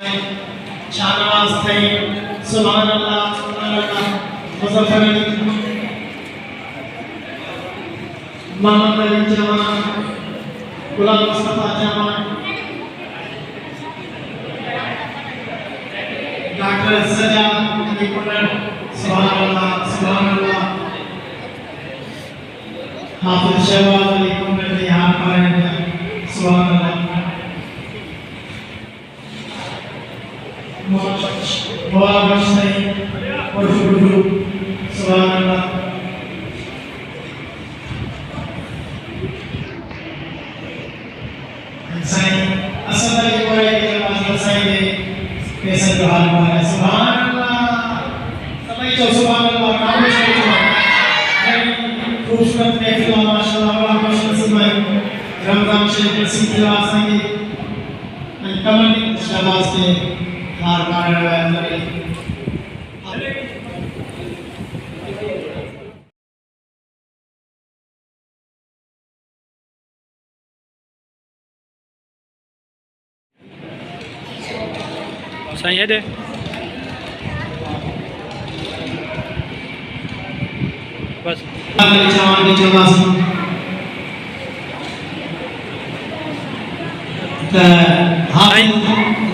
शाहनवाज थे सुभान अल्लाह मुजफ्फर अली मोहम्मद अली जवान गुलाम मुस्तफा जवान डॉक्टर सजा अली कुंडल सुभान अल्लाह हाफिज शहबाज अली कुंडल यहाँ पर सुभान अल्लाह बहुत बख्शे और शुरू सुभान अल्लाह साईं असद अली कोई के पास साईं ने कैसे हाल है सुभान अल्लाह समय जो सुभान अल्लाह काम से खूबसूरत महफिल माशाअल्लाह बड़ा खुशनसीब है रमजान शरीफ की सिलसिला साईं कमल शहबाज के हार मार रहा है साईं है दे बस जवान के जवाब हाफिज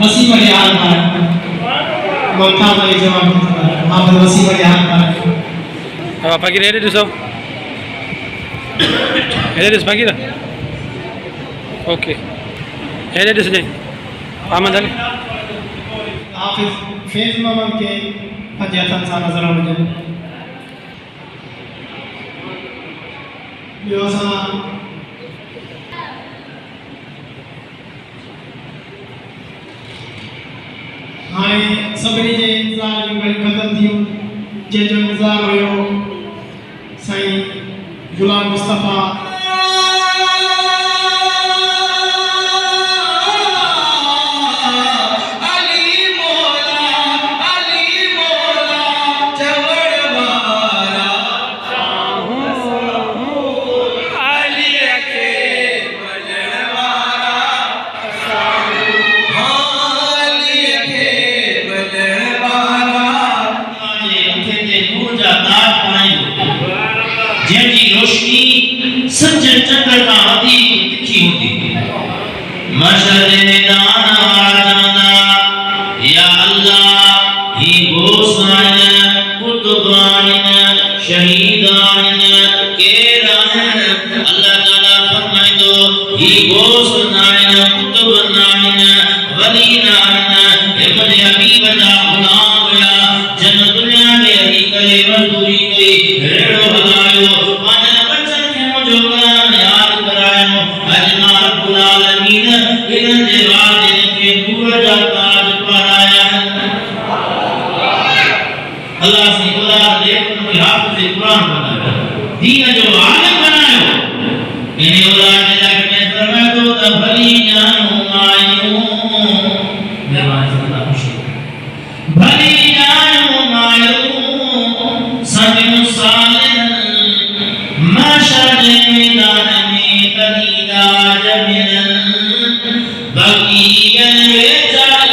वसी बड़े हाल मार मोटा वाले जवान हाफिज वसी बड़े हाल मार अब पकड़ ले दो सब है दे पकड़ ओके है दे से आमद अली हाफिज फैज मोहम्मद के पंजाब सा नजर आ रहे योसा हाणे सभिनी जे इंतज़ार जूं घड़ी ख़तम थियूं जंहिंजो इंतज़ार हुयो साईं गुलाम मुस्तफ़ा सज्जन चंद्र का आदि तिखी होती मशर मैदान आजाना या अल्लाह ही गोसाइन कुतुबाइन शहीदाइन केराइन अल्लाह ताला फरमाए दो ही गोसाइन कुतुबाइन वलीनाइन इब्न हबीब दा गुलाम हुआ जन दुनिया में हरी करे मजदूरी कई रेड़ो हलायो अल्लाह से खुदा दे उनके हाथ से कुरान बनाया दीन जो आलम बनायो इन्हें औलाद ने जाके फरमाया तो भली जानू मायू मेहरबानी से अल्लाह खुश भली जानू मायू सबिनु सालिन माशर मैदान में तनीदा जबिन बकीयन बेचाल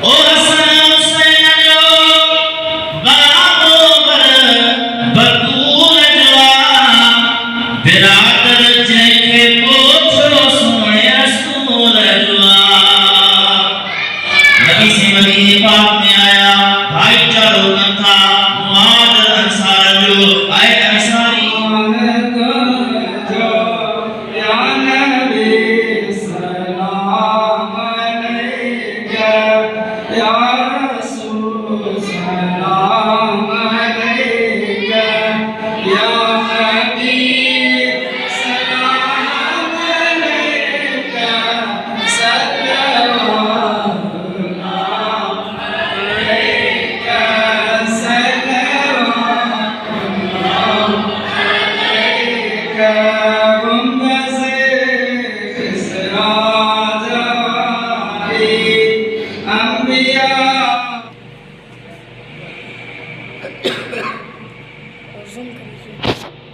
और हसन हुसैन जो और जूम कर लीजिए।